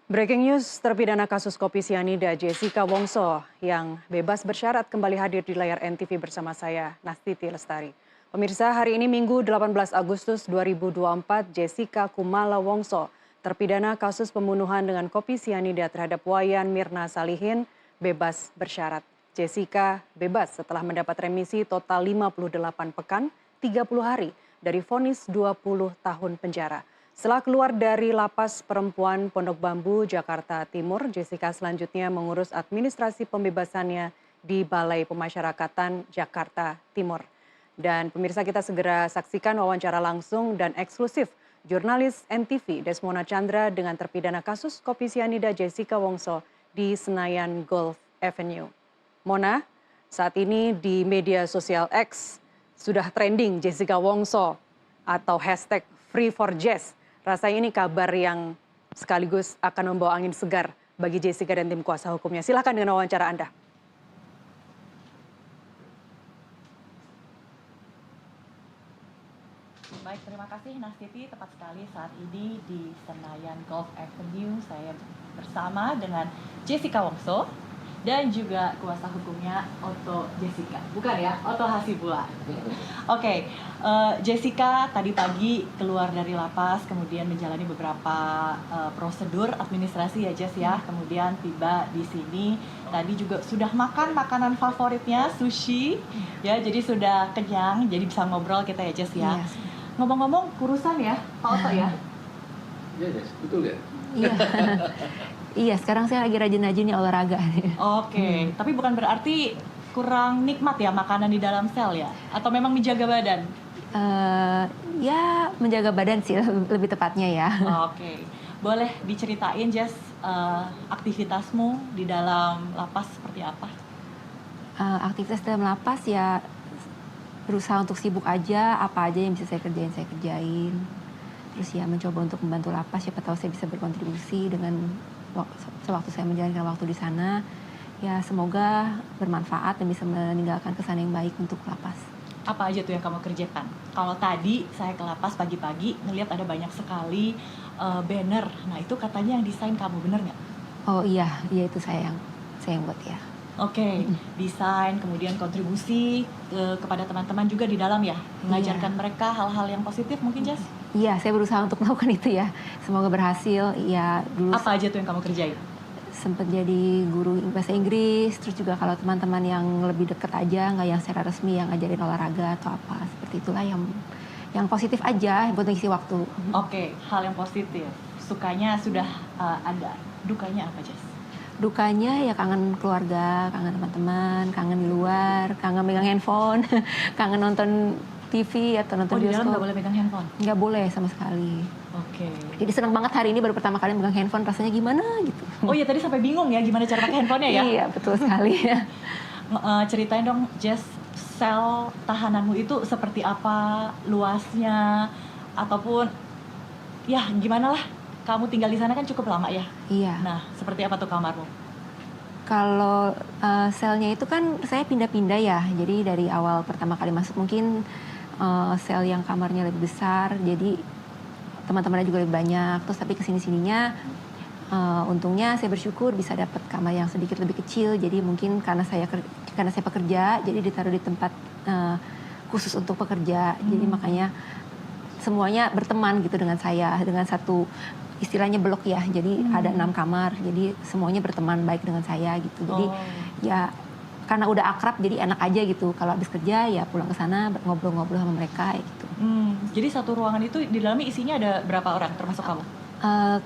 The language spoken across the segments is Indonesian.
Breaking news, terpidana kasus kopi sianida Jessica Wongso yang bebas bersyarat kembali hadir di layar NTV bersama saya, Nastiti Lestari. Pemirsa, hari ini Minggu 18 Agustus 2024, Jessica Kumala Wongso terpidana kasus pembunuhan dengan kopi sianida terhadap Wayan Mirna Salihin bebas bersyarat. Jessica bebas setelah mendapat remisi total 58 pekan, 30 hari dari vonis 20 tahun penjara. Setelah keluar dari lapas perempuan Pondok Bambu, Jakarta Timur, Jessica selanjutnya mengurus administrasi pembebasannya di Balai Pemasyarakatan Jakarta Timur. Dan pemirsa, kita segera saksikan wawancara langsung dan eksklusif jurnalis NTV Desmona Chandra dengan terpidana kasus kopi sianida Jessica Wongso di Senayan Golf Avenue. Mona, saat ini di media sosial X sudah trending Jessica Wongso atau hashtag Free for Jess. Rasanya ini kabar yang sekaligus akan membawa angin segar bagi Jessica dan tim kuasa hukumnya. Silakan dengan wawancara Anda. Baik, terima kasih Nastiti. Tepat sekali saat ini di Senayan Golf Avenue saya bersama dengan Jessica Wongso dan juga kuasa hukumnya Otto Jessica. Bukan ya, Otto Hasibuan. Oke, Jessica tadi pagi keluar dari lapas, kemudian menjalani beberapa prosedur administrasi ya Jess ya. Kemudian tiba di sini, tadi juga sudah makan makanan favoritnya, sushi. Ya, jadi sudah kenyang, jadi bisa ngobrol kita ya Jess ya. Yes. Ngomong-ngomong kurusan ya, Pak Otto ya? Iya, Jess, betul ya? Iya. Iya, sekarang saya lagi rajin-rajin nih olahraga. Oke, tapi bukan berarti kurang nikmat ya makanan di dalam sel ya? Atau memang menjaga badan? Ya, menjaga badan sih lebih tepatnya ya. Oke, boleh diceritain Jess aktivitasmu di dalam lapas seperti apa? Aktivitas dalam lapas ya berusaha untuk sibuk aja, apa aja yang bisa saya kerjain. Terus ya mencoba untuk membantu lapas, siapa tahu saya bisa berkontribusi dengan sewaktu saya menjalankan waktu di sana. Ya semoga bermanfaat dan bisa meninggalkan kesan yang baik untuk lapas. Apa aja tuh yang kamu kerjakan? Kalau tadi saya ke lapas pagi-pagi ngelihat ada banyak sekali banner. Nah itu katanya yang desain kamu, bener nggak? Oh iya itu saya yang buat ya. Oke, desain, kemudian kontribusi kepada teman-teman juga di dalam ya, mengajarkan mereka hal-hal yang positif mungkin Jess? Iya, saya berusaha untuk melakukan itu ya. Semoga berhasil. Ya dulu. Apa aja tuh yang kamu kerjain? Sempat jadi guru bahasa Inggris, terus juga kalau teman-teman yang lebih dekat aja, nggak yang secara resmi yang ngajarin olahraga atau apa, seperti itulah yang positif aja buat ngisi waktu. Oke, hal yang positif. Sukanya sudah ada, dukanya apa Jess? Dukanya ya kangen keluarga, kangen teman-teman, kangen di luar, kangen megang handphone, kangen nonton TV atau nonton di dalam bioskop. nggak boleh megang handphone? Nggak boleh sama sekali. Oke. Jadi senang banget hari ini baru pertama kali megang handphone, rasanya gimana gitu. Oh iya, tadi sampai bingung ya gimana cara pakai handphonenya ya? Iya, betul sekali. Ceritain dong Jess, sel tahananmu itu seperti apa, luasnya, ataupun ya gimana lah, kamu tinggal di sana kan cukup lama ya? Iya. Nah, seperti apa tuh kamarmu? Kalau selnya itu kan saya pindah-pindah ya, jadi dari awal pertama kali masuk mungkin sel yang kamarnya lebih besar, jadi teman-temannya juga lebih banyak. Terus tapi kesini-sininya untungnya saya bersyukur bisa dapat kamar yang sedikit lebih kecil, jadi mungkin karena saya pekerja, jadi ditaruh di tempat khusus untuk pekerja, jadi makanya semuanya berteman gitu dengan saya, dengan satu istilahnya blok ya, jadi ada 6 kamar, jadi semuanya berteman baik dengan saya gitu. Jadi ya karena udah akrab jadi enak aja gitu. Kalau habis kerja ya pulang ke sana ngobrol-ngobrol sama mereka gitu. Jadi satu ruangan itu di dalamnya isinya ada berapa orang termasuk kamu?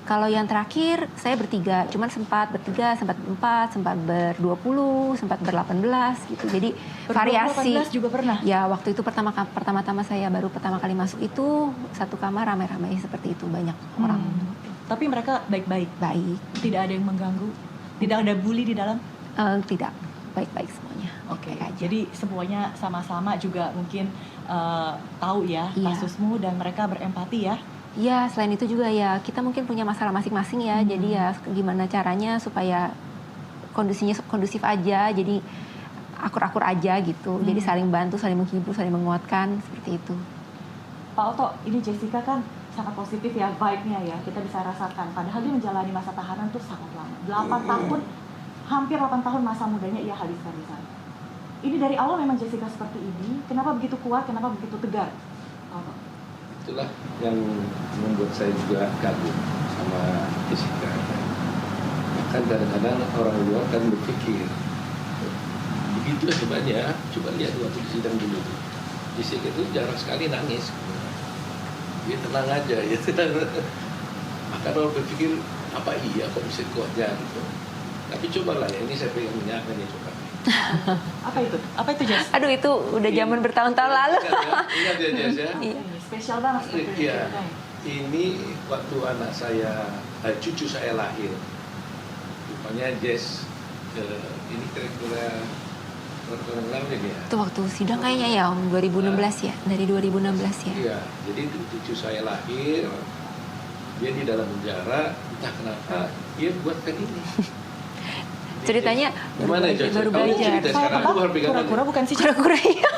Kalau yang terakhir saya bertiga, cuman sempat bertiga, sempat berempat, sempat ber-20, sempat ber-18 gitu. Jadi variasi. 18 juga pernah? Ya waktu itu pertama-tama saya baru pertama kali masuk itu satu kamar ramai-ramai seperti itu, banyak orang. Tapi mereka baik-baik? Baik. Tidak ada yang mengganggu? Tidak ada bully di dalam? Tidak, baik-baik semuanya. Oke, Baik aja. jadi semuanya sama-sama juga mungkin tahu ya kasusmu dan mereka berempati ya? Iya, selain itu juga ya kita mungkin punya masalah masing-masing ya. Jadi ya gimana caranya supaya kondisinya kondusif aja, jadi akur-akur aja gitu. Jadi saling bantu, saling menghibur, saling menguatkan seperti itu. Pak Otto, ini Jessica kan sangat positif ya vibe-nya ya, kita bisa rasakan. Padahal dia menjalani masa tahanan tuh sangat lama. 8 tahun, hampir 8 tahun masa mudanya ia habiskan di sana. Ini dari awal memang Jessica seperti ini. Kenapa begitu kuat? Kenapa begitu tegar? Itulah yang membuat saya juga kagum sama Jessica. Bahkan kadang-kadang orang luar kan berpikir, begitu hebatnya, coba lihat waktu di sidang dulu. Jessica itu jarang sekali nangis. Dia tenang aja, ya. Maka orang berpikir, apa iya kok bisa kuatnya gitu. Tapi cobalah ya, ini saya pengen menyampaikan ya, coba. Apa itu? Apa itu Jess? Aduh, itu udah zaman bertahun-tahun lalu. Ingat ya Jess ya? Iya. Ini spesial banget seperti itu. Iya. Ini waktu anak saya, cucu saya lahir. Rupanya Jess, ini kira-kira berapa tahun ini ya? Itu waktu sidang kayaknya ya Om, 2016 ya, dari 2016 ya. Iya, jadi itu cucu saya lahir, dia di dalam penjara, entah kenapa dia buatkan ini. Ceritanya Gimana ya, baru Kamu belajar. cerita sekarang, aku baru pegangan. Kura-kura bukan sih? Kura-kura ya.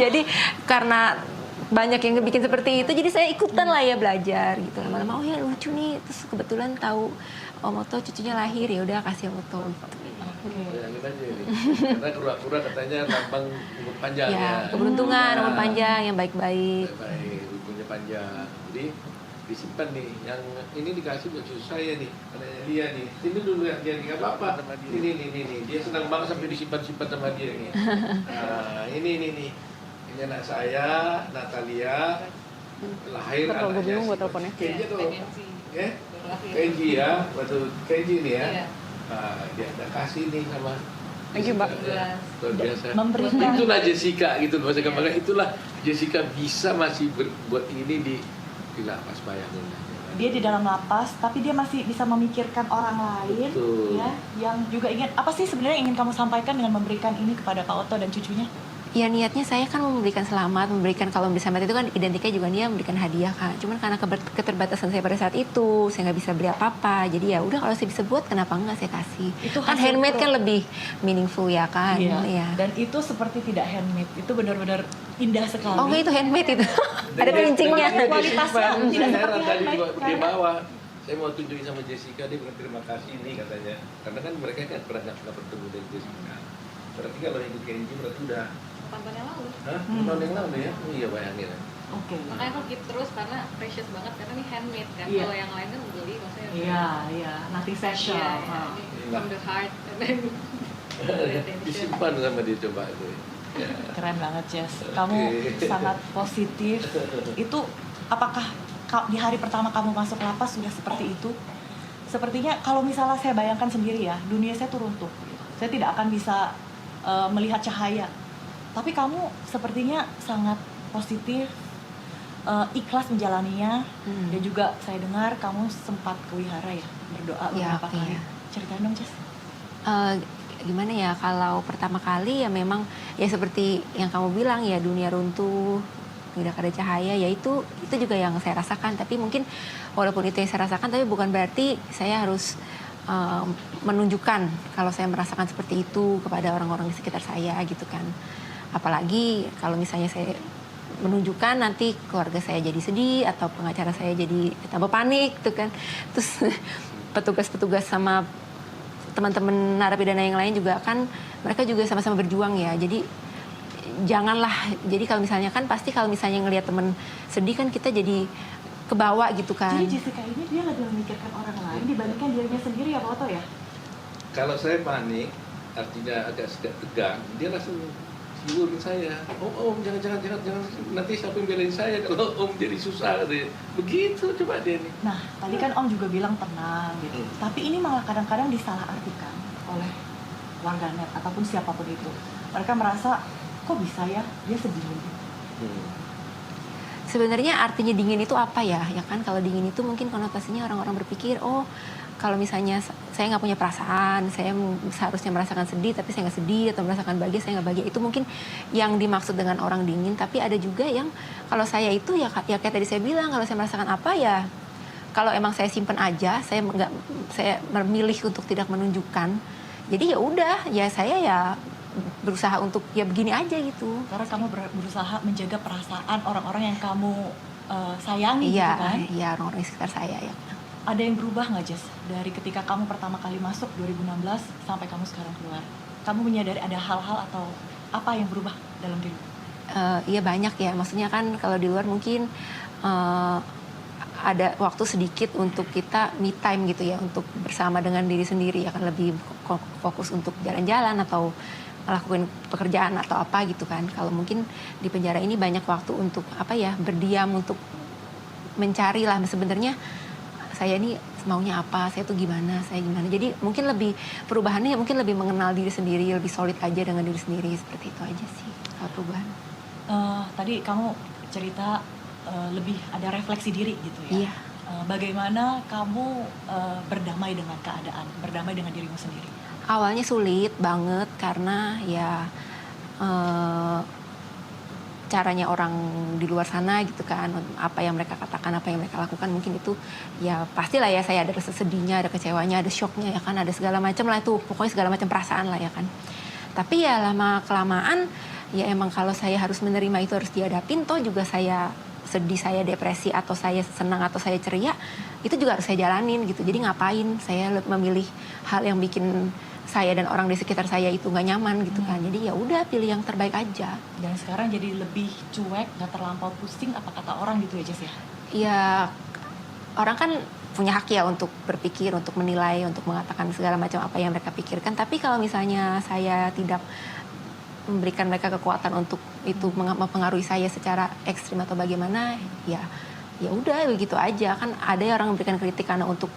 Jadi karena banyak yang bikin seperti itu, jadi saya ikutan lah ya belajar gitu. Lama-lama oh ya lucu nih, terus kebetulan tahu Om Otto cucunya lahir, ya udah kasih Om Otto gitu. Bayangin aja ini, karena kura-kura katanya lambang umur panjang ya. Ya, keberuntungan, umur panjang, yang baik-baik. Baik, umurnya panjang. Jadi disimpan nih, yang ini dikasih buat cucu saya nih, adanya dia nih. Ini dulu ya, dia nggak apa-apa. Ini, dia senang banget sampai disimpan-simpan sama dia nih. Nah, ini anak saya, Natalia, lahir Ntar kalau gue anaknya. bingung gue teleponnya. Kenji tuh, ya? Kenji ya, waktu Kenji nih ya. Nah, dia ada kasih nih sama. Thank you, Mbak. Jessica. Luar biasa. Memberikan. Itulah Jessica gitu, bahasa kemarin itulah Jessica bisa masih berbuat ini di lapas, bayangin. Dia di dalam lapas, tapi dia masih bisa memikirkan orang lain, Betul. ya, yang juga ingin. Apa sih sebenarnya yang ingin kamu sampaikan dengan memberikan ini kepada Pak Otto dan cucunya? Ya niatnya saya kan memberikan selamat, memberikan kalau memberi selamat itu kan identiknya juga dia memberikan hadiah kan. Cuman karena keterbatasan saya pada saat itu, saya nggak bisa beli apa-apa. Jadi ya udah kalau saya bisa buat, kenapa enggak saya kasih. Itu Kan hasil handmade pro. kan lebih meaningful ya kan. Iya. Ya. Dan itu seperti tidak handmade, itu benar-benar indah sekali. Oh enggak, itu handmade itu. Ada kelincingnya. Kualitasnya tidak seperti tadi handmade, di karena- bawah. Saya mau tunjukin sama Jessica, dia bilang terima kasih nih katanya. Karena kan mereka kan pernah nggak bertemu dengan Jessica. Berarti kalau ikut Kenji berarti udah 8 tahun yang lalu. Hah? 8 tahun yang lalu ya? Oh iya, bayangin. Oke. Makanya aku keep terus karena precious banget karena ini handmade kan. Iya. Kalau yang lain kan beli maksudnya. Iya, nothing special. Iya, Ah. ini from the heart and then Disimpan sama dia coba itu. Ya. Keren banget, Jess. Kamu Oke. sangat positif. Itu apakah di hari pertama kamu masuk lapas sudah seperti itu? Sepertinya kalau misalnya saya bayangkan sendiri ya, dunia saya tuh runtuh. Saya tidak akan bisa melihat cahaya. Tapi kamu sepertinya sangat positif, ikhlas menjalaninya. Dan juga saya dengar kamu sempat ke wihara ya, berdoa Ya, beberapa kali. iya. Ceritain dong, Jess. Gimana ya, kalau pertama kali ya memang ya seperti yang kamu bilang ya, dunia runtuh, tidak ada cahaya, ya itu juga yang saya rasakan. Tapi mungkin walaupun itu yang saya rasakan, tapi bukan berarti saya harus menunjukkan kalau saya merasakan seperti itu kepada orang-orang di sekitar saya gitu kan. Apalagi kalau misalnya saya menunjukkan, nanti keluarga saya jadi sedih atau pengacara saya jadi tambah panik gitu kan. Terus petugas-petugas sama teman-teman narapidana yang lain juga kan, mereka juga sama-sama berjuang ya. Jadi janganlah, jadi kalau misalnya kan pasti kalau misalnya ngelihat teman sedih kan kita jadi kebawa gitu kan. Jadi Jessica ini dia lebih memikirkan orang lain dibandingkan dirinya sendiri ya, Pak Otto ya? Kalau saya panik, artinya agak sedikit tegang, dia langsung siurin saya. Om, jangan, nanti siapa yang belain saya kalau Om jadi susah deh. Begitu coba dia nih. Nah, tadi kan Om juga bilang tenang gitu. Tapi ini malah kadang-kadang disalahartikan oleh warganet ataupun siapapun itu. Mereka merasa, kok bisa ya dia sedih gitu. Sebenarnya artinya dingin itu apa ya? Ya kan kalau dingin itu mungkin konotasinya orang-orang berpikir, oh kalau misalnya saya nggak punya perasaan, saya seharusnya merasakan sedih tapi saya nggak sedih, atau merasakan bahagia saya nggak bahagia. Itu mungkin yang dimaksud dengan orang dingin. Tapi ada juga yang kalau saya itu ya kayak tadi saya bilang, kalau saya merasakan apa ya, kalau emang saya simpan aja, saya memilih untuk tidak menunjukkan. Jadi ya udah, ya saya ya berusaha untuk ya begini aja gitu. Karena kamu berusaha menjaga perasaan orang-orang yang kamu sayangi gitu Iya, kan. iya orang-orang di sekitar saya ya. Ada yang berubah nggak Jess dari ketika kamu pertama kali masuk 2016 sampai kamu sekarang keluar? Kamu menyadari ada hal-hal atau apa yang berubah dalam diri? Iya banyak ya, maksudnya kan kalau di luar mungkin ada waktu sedikit untuk kita me time gitu ya, untuk bersama dengan diri sendiri, ya kan lebih fokus untuk jalan-jalan atau ngelakuin pekerjaan atau apa gitu kan. Kalau mungkin di penjara ini banyak waktu untuk apa ya, berdiam, untuk mencari lah sebenarnya saya ini maunya apa, saya tuh gimana, saya gimana. Jadi mungkin lebih perubahannya mungkin lebih mengenal diri sendiri, lebih solid aja dengan diri sendiri, seperti itu aja sih kalau perubahan. Tadi kamu cerita lebih ada refleksi diri gitu ya. Iya. Bagaimana kamu berdamai dengan keadaan, berdamai dengan dirimu sendiri? Awalnya sulit banget karena ya caranya orang di luar sana gitu kan, apa yang mereka katakan, apa yang mereka lakukan, mungkin itu ya pastilah ya saya ada rasa sedihnya, ada kecewanya, ada shocknya ya kan, ada segala macam lah itu, pokoknya segala macam perasaan lah ya kan. Tapi ya lama kelamaan ya emang kalau saya harus menerima itu harus dihadapin, toh juga saya sedih, saya depresi, atau saya senang, atau saya ceria, itu juga harus saya jalanin gitu. Jadi ngapain saya memilih hal yang bikin saya dan orang di sekitar saya itu nggak nyaman gitu kan. Jadi ya udah pilih yang terbaik aja. Dan sekarang jadi lebih cuek, nggak terlampau pusing apa kata orang gitu ya Jess ya? Ya orang kan punya hak ya untuk berpikir, untuk menilai, untuk mengatakan segala macam apa yang mereka pikirkan. Tapi kalau misalnya saya tidak memberikan mereka kekuatan untuk itu mempengaruhi saya secara ekstrim atau bagaimana, ya udah begitu aja. Kan ada orang memberikan kritik karena untuk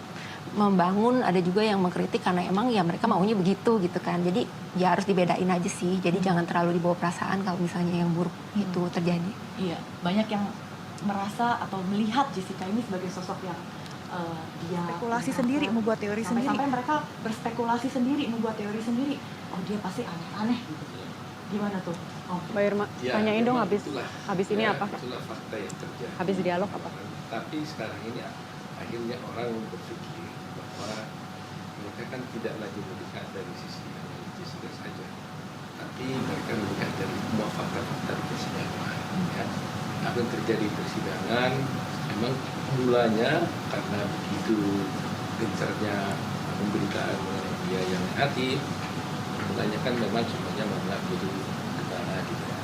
membangun, ada juga yang mengkritik karena emang ya mereka maunya begitu gitu kan. Jadi ya harus dibedain aja sih. Jadi jangan terlalu dibawa perasaan kalau misalnya yang buruk itu terjadi. Iya, banyak yang merasa atau melihat Jessica ini sebagai sosok yang dia Spekulasi sendiri, membuat teori sendiri. Sampai mereka berspekulasi sendiri, membuat teori sendiri. Oh dia pasti aneh-aneh gitu. Gimana tuh? Oh. Mbak Irma, tanyain dong memang habis ini apa? Itulah fakta yang terjadi. Habis dialog apa? Tapi sekarang ini akhirnya orang berpikir bahwa mereka kan tidak lagi melihat dari sisi Jessica saja, tapi mereka melihat dari semua fakta-fakta di persidangan. Ya. Apa yang terjadi di persidangan memang mulanya karena begitu gencarnya pemberitaan mengenai dia yang negatif. Mulanya kan memang semuanya menganggap itu gimana gitu ya.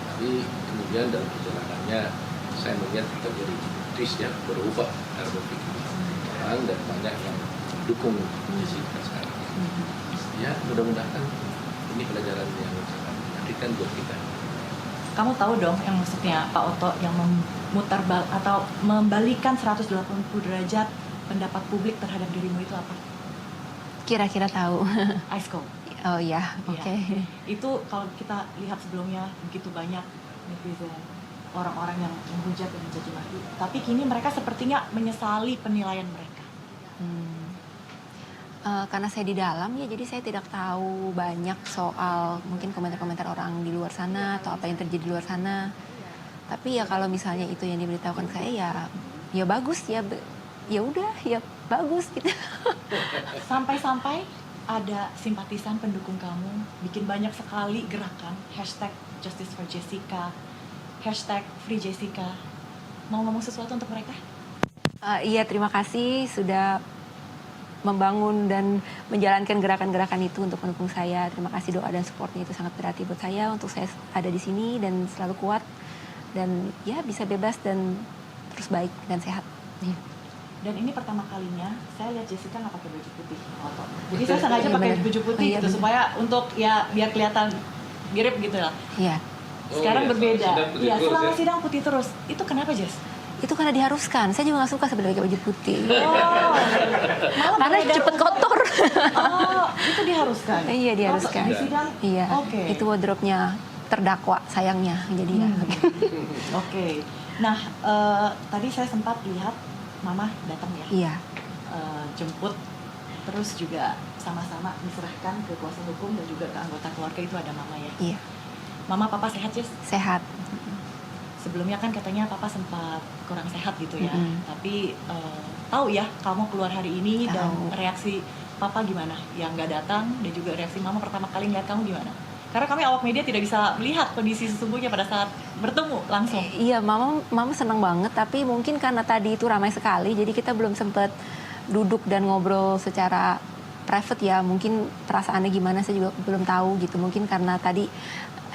Tapi kemudian dalam perjalanannya saya melihat terjadi twist ya, berubah cara berpikir orang dan banyak yang mendukung Jessica sekarang. Ya mudah-mudahan ini pelajaran yang sangat menarik buat kita. Kamu tahu dong yang maksudnya Pak Oto yang memutar atau membalikan 180 derajat pendapat publik terhadap dirimu itu apa? Kira-kira tahu. Ice cold. Oh ya, oke. Itu kalau kita lihat sebelumnya begitu banyak netizen, orang-orang yang menghujat dan mencaci maki. Tapi kini mereka sepertinya menyesali penilaian mereka. Karena saya di dalam ya, jadi saya tidak tahu banyak soal mungkin komentar-komentar orang di luar sana atau apa yang terjadi di luar sana. Tapi ya kalau misalnya itu yang diberitahukan saya ya bagus ya, ya udah ya bagus gitu. Sampai-sampai ada simpatisan pendukung kamu bikin banyak sekali gerakan #JusticeForJessica, #FreeJessica. Mau ngomong sesuatu untuk mereka? Iya, terima kasih sudah membangun dan menjalankan gerakan-gerakan itu untuk mendukung saya. Terima kasih, doa dan supportnya itu sangat berarti buat saya untuk saya ada di sini dan selalu kuat dan ya bisa bebas dan terus baik dan sehat. Ya. Dan ini pertama kalinya saya lihat Jessica nggak pakai baju putih, Oto. Jadi saya sengaja pakai baju putih gitu supaya untuk ya biar kelihatan mirip gitu lah. Iya. Sekarang berbeda. Iya, selama ya. sidang putih terus. Itu kenapa, Jess? Itu karena diharuskan. Saya juga nggak suka sebenarnya pakai baju putih. Oh, Karena cepet kotor. Oh, itu diharuskan. Iya, diharuskan. Di sidang. Iya. Oke. Itu wardrobe-nya terdakwa sayangnya. Jadi ya. Oke. Nah, tadi saya sempat lihat Mama datang ya. Iya. Jemput, terus juga sama-sama diserahkan ke kuasa hukum dan juga ke anggota keluarga, itu ada Mama ya. Iya. Mama, Papa sehat, Jess? Sehat. Sebelumnya kan katanya Papa sempat kurang sehat gitu ya. Mm-hmm. Tapi tahu ya kamu keluar hari ini dan Tahu. reaksi Papa gimana? Yang nggak datang dan juga reaksi Mama pertama kali ngeliat kamu gimana? Karena kami awak media tidak bisa melihat kondisi sesungguhnya pada saat bertemu langsung. Iya, mama seneng banget, tapi mungkin karena tadi itu ramai sekali, jadi kita belum sempat duduk dan ngobrol secara private ya. Mungkin perasaannya gimana saya juga belum tahu gitu. Mungkin karena tadi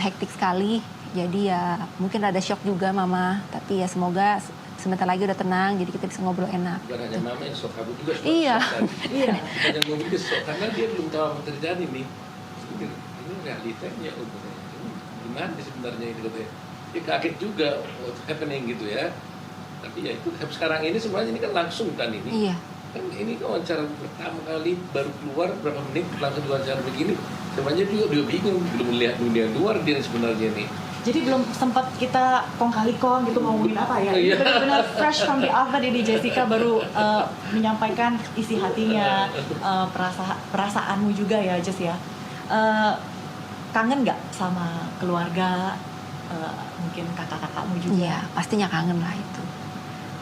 hektik sekali, jadi ya mungkin ada shock juga mama. Tapi ya semoga sebentar lagi udah tenang, jadi kita bisa ngobrol enak. Bukan hanya mama yang shock, kamu juga shock. Iya. Iya. Banyak ngomong dia shock, karena dia belum tahu apa terjadi nih. Ini realitanya, gimana sebenarnya ini katanya. Dia kaget juga what's happening gitu ya. Tapi ya itu sekarang ini sebenarnya ini kan langsung kan ini. Iya. Kan ini kan wawancara pertama kali baru keluar berapa menit langsung diwawancara begini. Sebenarnya dia bingung, belum melihat dunia luar dia sebenarnya nih. Jadi belum sempat kita kong kali kong gitu ngomongin apa ya. Ini Iya. benar-benar fresh from the oven ini Jessica baru menyampaikan isi hatinya, perasaanmu juga ya Jess ya. Kangen nggak sama keluarga, mungkin kakak-kakakmu juga? Iya, pastinya kangen lah itu.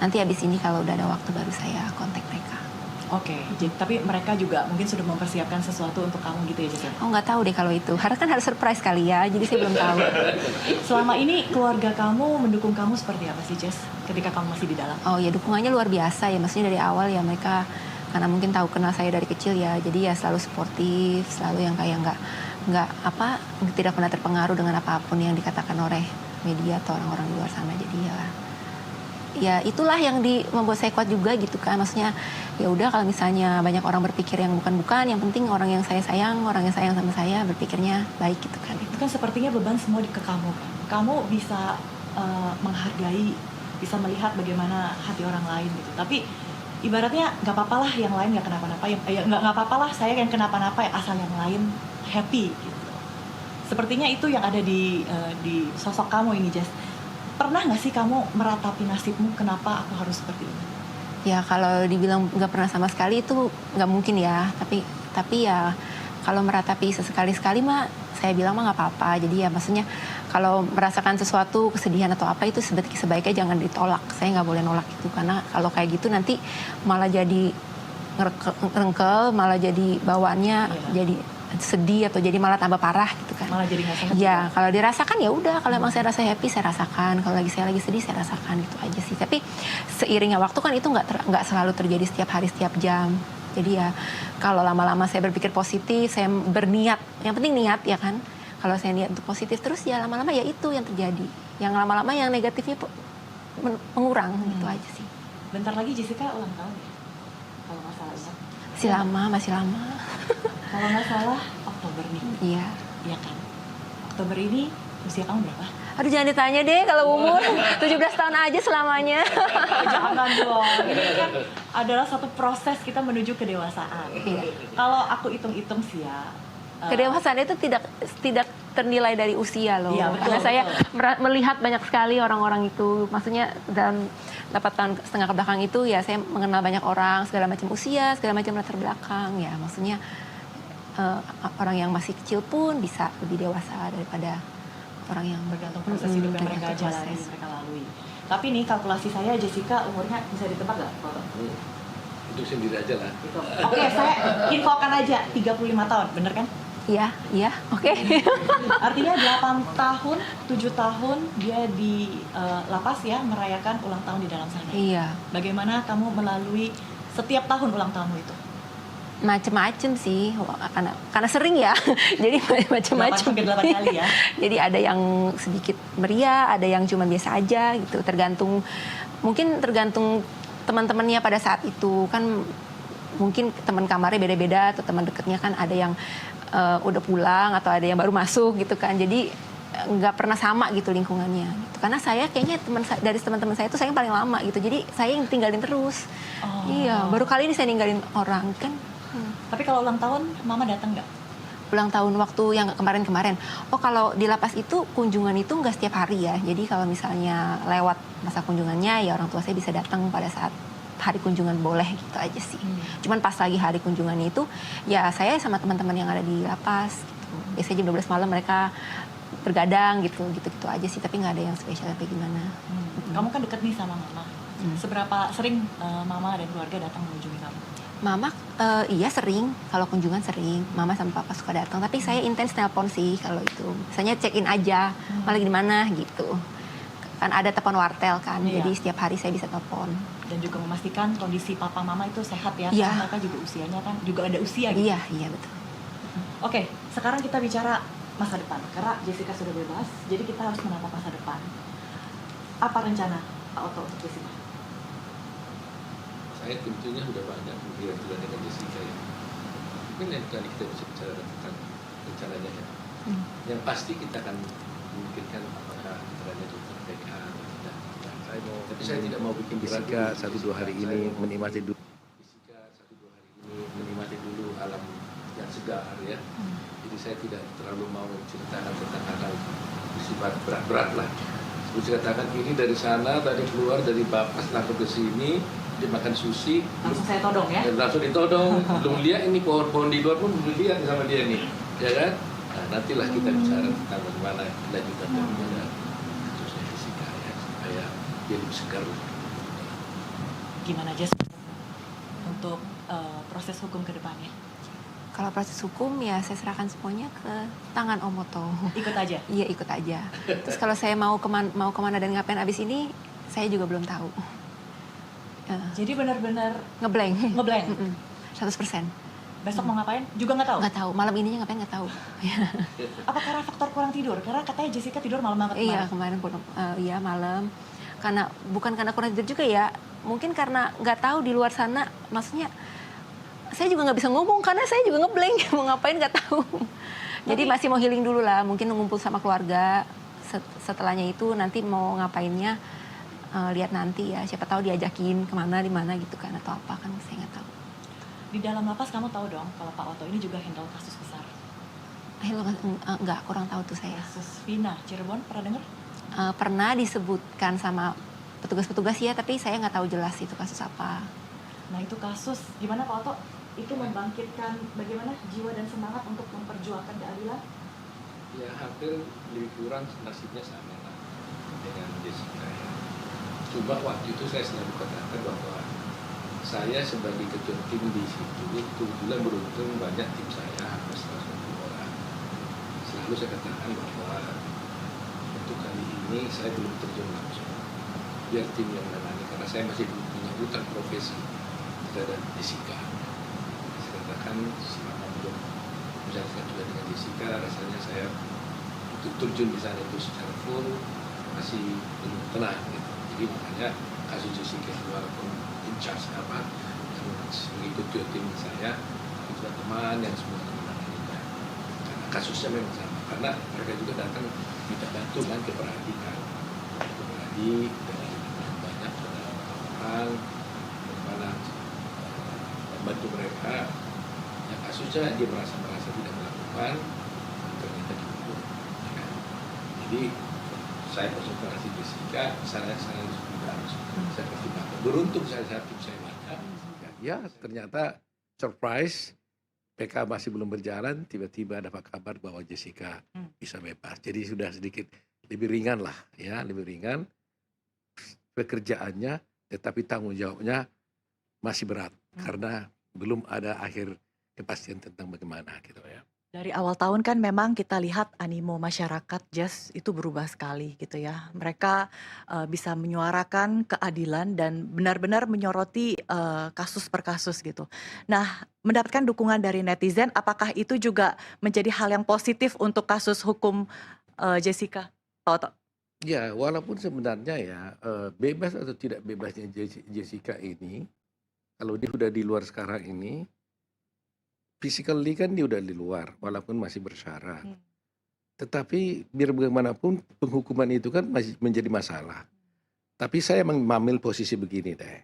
Nanti habis ini kalau udah ada waktu baru saya kontak mereka. Oke, tapi mereka juga mungkin sudah mempersiapkan sesuatu untuk kamu gitu ya Jess ya? Oh nggak tahu deh kalau itu, karena kan harus surprise kali ya, jadi saya belum tahu. Selama ini keluarga kamu mendukung kamu seperti apa sih Jess ketika kamu masih di dalam? Oh ya, dukungannya luar biasa ya, maksudnya dari awal ya mereka karena mungkin tahu kenal saya dari kecil ya, jadi ya selalu suportif, selalu yang kayak tidak pernah terpengaruh dengan apapun yang dikatakan oleh media atau orang-orang luar sana. Jadi ya itulah yang membuat saya kuat juga gitu kan, maksudnya ya udah kalau misalnya banyak orang berpikir yang bukan-bukan, yang penting orang yang saya sayang sama saya berpikirnya baik gitu kan. Itu kan sepertinya beban semua ke kamu. Kamu bisa menghargai, bisa melihat bagaimana hati orang lain gitu. Tapi ibaratnya nggak apa-apa lah yang lain nggak kenapa-napa, nggak apa-apa lah saya yang kenapa-napa ya, asal yang lain happy gitu. Sepertinya itu yang ada di sosok kamu ini Jess. Pernah nggak sih kamu meratapi nasibmu, kenapa aku harus seperti ini? Ya kalau dibilang nggak pernah sama sekali itu nggak mungkin ya, tapi ya kalau meratapi sesekali-sekali mah saya bilang mah nggak apa-apa. Jadi ya maksudnya kalau merasakan sesuatu kesedihan atau apa itu sebaiknya jangan ditolak. Saya nggak boleh nolak itu, karena kalau kayak gitu nanti malah jadi ngerengkel, malah jadi bawaannya jadi sedih atau jadi malah tambah parah gitu kan. Malah jadi nggak sehat. Ya kalau dirasakan ya udah, kalau emang saya rasa happy saya rasakan, kalau saya lagi sedih saya rasakan, gitu aja sih. Tapi seiringnya waktu kan itu nggak selalu terjadi setiap hari setiap jam. Jadi ya kalau lama-lama saya berpikir positif, saya berniat, yang penting niat ya kan. Kalau saya niat untuk positif terus ya lama-lama ya itu yang terjadi. Yang lama-lama yang negatifnya mengurang, gitu aja sih. Bentar lagi Jessica ulang tahun ya? Kalau nggak salah ya. Masih lama. Kalau nggak salah Oktober nih. Iya. Iya kan? Oktober ini usia kamu berapa? Aduh jangan ditanya deh kalau umur 17 tahun aja selamanya. Jangan dong. Ini kan adalah satu proses kita menuju kedewasaan. Iya. Kalau aku hitung-hitung sih ya. Kedewasaan itu tidak ternilai dari usia loh. Iya, betul, Karena saya betul. melihat banyak sekali orang-orang itu. Maksudnya dalam 8 tahun setengah kebelakang itu ya saya mengenal banyak orang, segala macam usia, segala macam latar belakang. Ya maksudnya orang yang masih kecil pun bisa lebih dewasa daripada orang yang Bergantung proses hidup yang mereka tergantung jalani, proses. mereka lalui. Tapi nih kalkulasi saya Jessica umurnya bisa ditebak nggak? Itu sendiri aja lah. Gitu. Oke, saya infokan aja 35 tahun, bener kan? Iya, oke. Artinya 8 tahun, 7 tahun dia di lapas ya, merayakan ulang tahun di dalam sana. Iya, Bagaimana kamu melalui setiap tahun ulang tahunmu itu? macem-macem sih, karena sering ya, jadi macem-macem. 8 kali ya. Jadi ada yang sedikit meriah, ada yang cuma biasa aja gitu, mungkin tergantung teman-temannya pada saat itu kan, mungkin teman kamarnya beda-beda atau teman dekatnya kan ada yang udah pulang atau ada yang baru masuk gitu kan, jadi nggak pernah sama gitu lingkungannya gitu. Karena saya kayaknya dari teman-teman saya itu saya yang paling lama gitu, jadi saya yang tinggalin terus. Iya, baru kali ini saya ninggalin orang kan. Tapi kalau ulang tahun, mama datang nggak? Ulang tahun waktu yang kemarin-kemarin. Oh kalau di lapas itu kunjungan itu nggak setiap hari ya. Jadi kalau misalnya lewat masa kunjungannya ya orang tua saya bisa datang pada saat hari kunjungan boleh gitu aja sih. Cuman pas lagi hari kunjungannya itu ya saya sama teman-teman yang ada di lapas gitu. Biasanya jam 12 malam mereka bergadang gitu aja sih. Tapi nggak ada yang spesial kayak gimana. Kamu kan deket nih sama mama. Seberapa sering mama dan keluarga datang mengunjungi kamu? Mama iya sering, kalau kunjungan sering. Mama sama papa suka datang, tapi saya intens telepon sih kalau itu. Misalnya check-in aja, malah di mana gitu. Kan ada telepon wartel kan, Iya. jadi setiap hari saya bisa telepon. Dan juga memastikan kondisi papa mama itu sehat ya, Iya. karena mereka juga usianya kan juga ada usia gitu. Iya, iya betul. Oke, sekarang kita bicara masa depan. Karena Jessica sudah bebas, jadi kita harus menatap masa depan. Apa rencana Pak Otto untuk Jessica? Saya tentunya sudah banyak berbicara dengan Jessica ya. Mungkin lain kali kita bisa bicara tentang rencananya ya. Yang pasti kita akan memikirkan apakah rencananya dokter TK atau tidak. Tapi saya tidak mau bikin Jessica 1-2 hari ini menikmati dulu. Jessica 1-2 hari ini menikmati dulu alam yang segar ya. Jadi saya tidak terlalu mau menceritakan tentang hal bersifat berat-berat lah. Seperti katakan ini dari sana tadi keluar dari Bapas langsung ke sini dia makan sushi Langsung saya todong ya. dan langsung ditodong. Belum lihat ini pohon-pohon di luar pun belum lihat sama dia nih, ya kan? Nah, nantilah kita bicara tentang bagaimana kelanjutan daripada kasusnya Jessica ya, supaya dia lebih segar. Gimana Jess untuk proses hukum ke depannya? Kalau proses hukum ya saya serahkan semuanya ke tangan Om Otto. Ikut aja. Iya ikut aja. Terus kalau saya mau kemana dan ngapain abis ini, saya juga belum tahu. Jadi benar-benar Ngeblank. ngeblank. 100%. Besok mau ngapain? Juga nggak tahu. Nggak tahu. Malam ininya ngapain nggak tahu. Apa karena faktor kurang tidur? Karena katanya Jessica tidur malam banget Iya kemarin. iya malam. Karena bukan karena kurang tidur juga ya. Mungkin karena nggak tahu di luar sana. Maksudnya saya juga nggak bisa ngomong karena saya juga ngeblank. Mau ngapain nggak tahu. Jadi masih mau healing dulu lah. Mungkin ngumpul sama keluarga. Setelahnya itu nanti mau ngapainnya lihat nanti ya. Siapa tahu diajakin kemana di mana gitu kan atau apa kan saya nggak tahu. Di dalam lapas kamu tahu dong kalau Pak Otto ini juga handle kasus besar. Enggak, kurang tahu tuh saya. Kasus Vina Cirebon, pernah dengar? Pernah disebutkan sama petugas-petugas ya, tapi saya nggak tahu jelas itu kasus apa. Nah itu kasus, gimana Pak Otto? Itu membangkitkan bagaimana jiwa dan semangat untuk memperjuangkan keadilan? Ya hampir lebih kurang nasibnya sama lah dengan Jessica ya. Cuma waktu itu saya selalu katakan bahwa saya sebagai ketua tim di situ kebetulan beruntung banyak tim saya hampir 120 orang. Selalu saya katakan bahwa untuk kali ini saya belum terjun langsung. Biar tim yang menangani karena saya masih punya hutang profesi terhadap Jessica. Saya katakan selama belum berjalan juga dengan Jessica, rasanya saya untuk terjun di sana itu secara full masih belum tenang gitu. Jadi makanya kasus Jessica itu walaupun in charge apa yang mengikuti tim saya itu teman yang semua menanganinya karena kasusnya memang sama karena mereka juga datang minta bantu kan ke Peradi kan ke Peradi dengan banyak orang bagaimana membantu mereka yang kasusnya dia merasa tidak melakukan ternyata dihukum ya kan? Jadi saya konsultasi Jessica, saya juga harus saya pertimbangkan. Beruntung saya tim saya banyak. Ya ternyata surprise PK masih belum berjalan, tiba-tiba dapat kabar bahwa Jessica bisa bebas. Jadi sudah sedikit lebih ringan lah, ya lebih ringan pekerjaannya, tetapi tanggung jawabnya masih berat karena belum ada akhir kepastian tentang bagaimana gitu ya. Dari awal tahun kan memang kita lihat animo masyarakat Jazz itu berubah sekali gitu ya. Mereka bisa menyuarakan keadilan dan benar-benar menyoroti kasus per kasus gitu. Nah, mendapatkan dukungan dari netizen, apakah itu juga menjadi hal yang positif untuk kasus hukum Jessica? Pak Otto? Ya, walaupun sebenarnya ya bebas atau tidak bebasnya Jessica ini, kalau dia udah di luar sekarang ini, physically kan dia udah di luar, walaupun masih bersyarat. Tetapi biar bagaimanapun penghukuman itu kan masih menjadi masalah. Tapi saya mengambil posisi begini deh.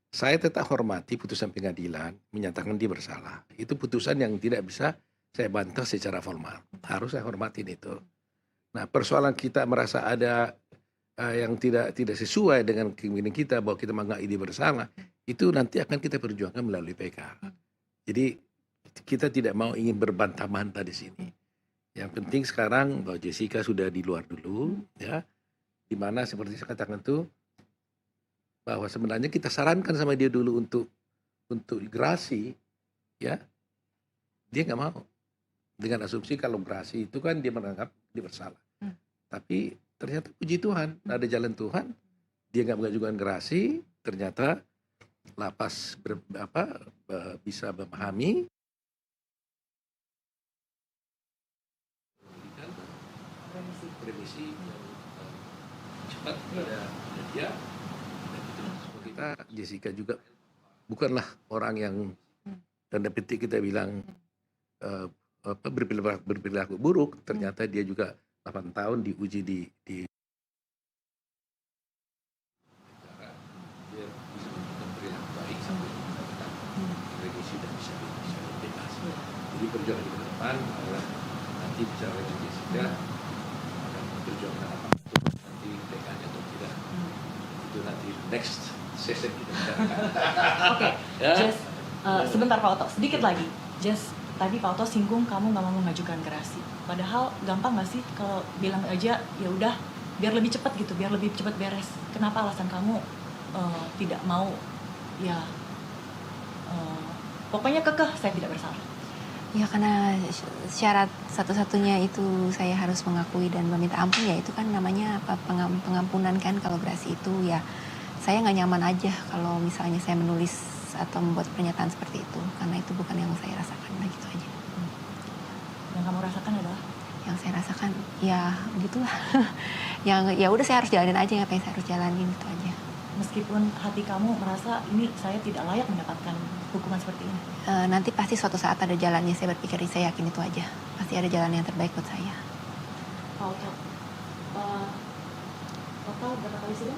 Saya tetap hormati putusan pengadilan menyatakan dia bersalah. Itu putusan yang tidak bisa saya bantah secara formal. Harus saya hormatin itu. Nah, persoalan kita merasa ada yang tidak sesuai dengan keinginan kita bahwa kita menganggap dia bersalah, itu nanti akan kita perjuangkan melalui PK. Jadi kita tidak mau ingin berbantah-bantah di sini. Yang penting sekarang bahwa Jessica sudah di luar dulu, ya, di mana seperti saya katakan itu bahwa sebenarnya kita sarankan sama dia dulu untuk untuk gerasi, ya dia nggak mau. Dengan asumsi kalau gerasi itu kan dia menganggap dia bersalah. Tapi ternyata puji Tuhan, ada jalan Tuhan. Dia nggak mengajukan gerasi, ternyata lapas bisa memahami. Remisi yang cepat pada dia. Dan itu kita, Jessica juga bukanlah orang yang tanda petik kita bilang berperilaku buruk. Ternyata dia juga 8 tahun diuji di negara, dia bisa menunjukkan perilaku baik sampai mendapatkan remisi dan bisa bebas. Jadi perjuangan ke depan adalah nanti bicara dengan Jessica akan perjuangan apa itu nanti PK-nya atau tidak, itu nanti next session kita bicarakan. Oke, Ya. Jess, sebentar Pak Oto, sedikit lagi. Jess, tadi Pak Oto singgung kamu nggak mau mengajukan gerasi. Padahal gampang nggak sih kalau bilang aja ya udah biar lebih cepat gitu, biar lebih cepat beres. Kenapa alasan kamu tidak mau ya pokoknya kekeh saya tidak bersalah? Ya karena syarat satu-satunya itu saya harus mengakui dan meminta ampun, ya itu kan namanya apa, pengampunan kan. Kalau gerasi itu ya saya nggak nyaman aja kalau misalnya saya menulis atau membuat pernyataan seperti itu, karena itu bukan yang saya rasakan. Nah gitu aja. Yang kamu rasakan adalah? Yang saya rasakan ya begitulah. Yang ya udah saya harus jalanin aja apa yang saya harus jalanin, itu aja. Meskipun hati kamu merasa ini saya tidak layak mendapatkan hukuman seperti ini. Nanti pasti suatu saat ada jalannya, saya berpikir, saya yakin itu aja. Pasti ada jalan yang terbaik buat saya. Pak Oto, total berapa kali sidang?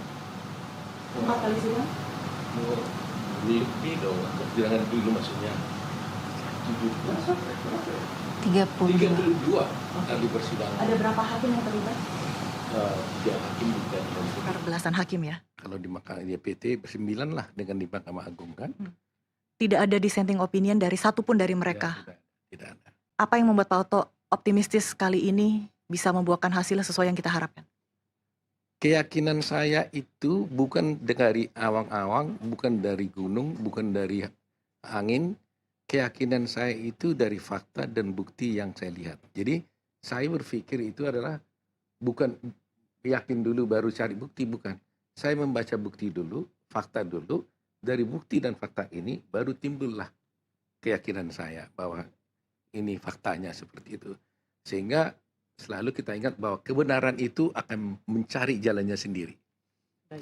4 kali sidang? Lebih dong, jangan dulu maksudnya 32 kali persidangan. Ada berapa hakim yang terlibat? 3 hakim bukan. Sekitar belasan hakim ya. Kalau di Mahkamah PT 9 lah dengan di Mahkamah Agung kan. Tidak ada dissenting opinion dari satupun dari mereka. Tidak ada. Apa yang membuat Pak Oto optimistis kali ini bisa membuahkan hasil sesuai yang kita harapkan? Keyakinan saya itu bukan dari awang-awang, bukan dari gunung, bukan dari angin. Keyakinan saya itu dari fakta dan bukti yang saya lihat. Jadi saya berpikir itu adalah bukan yakin dulu baru cari bukti, bukan. Saya membaca bukti dulu, fakta dulu. Dari bukti dan fakta ini baru timbullah keyakinan saya bahwa ini faktanya seperti itu. Sehingga selalu kita ingat bahwa kebenaran itu akan mencari jalannya sendiri.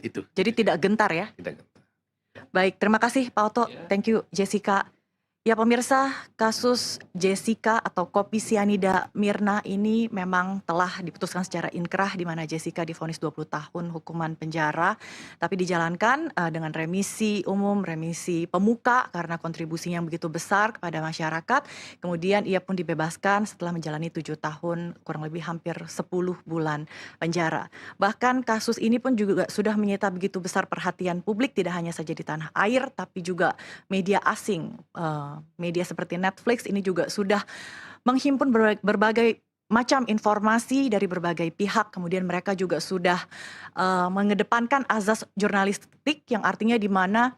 Itu. Jadi tidak gentar ya? Tidak gentar. Baik, terima kasih Pak Oto. Thank you Jessica. Ya pemirsa, kasus Jessica atau kopi sianida Mirna ini memang telah diputuskan secara inkrah, di mana Jessica divonis 20 tahun hukuman penjara, tapi dijalankan dengan remisi umum, remisi pemuka karena kontribusinya yang begitu besar kepada masyarakat. Kemudian ia pun dibebaskan setelah menjalani 7 tahun, kurang lebih hampir 10 bulan penjara. Bahkan kasus ini pun juga sudah menyita begitu besar perhatian publik, tidak hanya saja di tanah air, tapi juga media asing. Media seperti Netflix ini juga sudah menghimpun berbagai macam informasi dari berbagai pihak. Kemudian mereka juga sudah mengedepankan azas jurnalistik, yang artinya di mana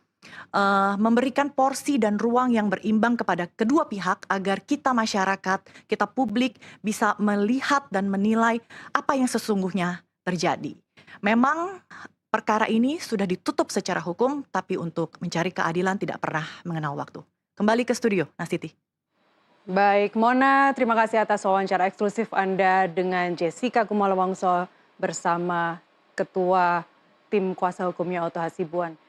memberikan porsi dan ruang yang berimbang kepada kedua pihak agar kita masyarakat, kita publik bisa melihat dan menilai apa yang sesungguhnya terjadi. Memang perkara ini sudah ditutup secara hukum, tapi untuk mencari keadilan tidak pernah mengenal waktu. Kembali ke studio, Nastiti. Baik, Mona, terima kasih atas wawancara eksklusif Anda dengan Jessica Kumala Wongso bersama Ketua Tim Kuasa Hukumnya Oto Hasibuan.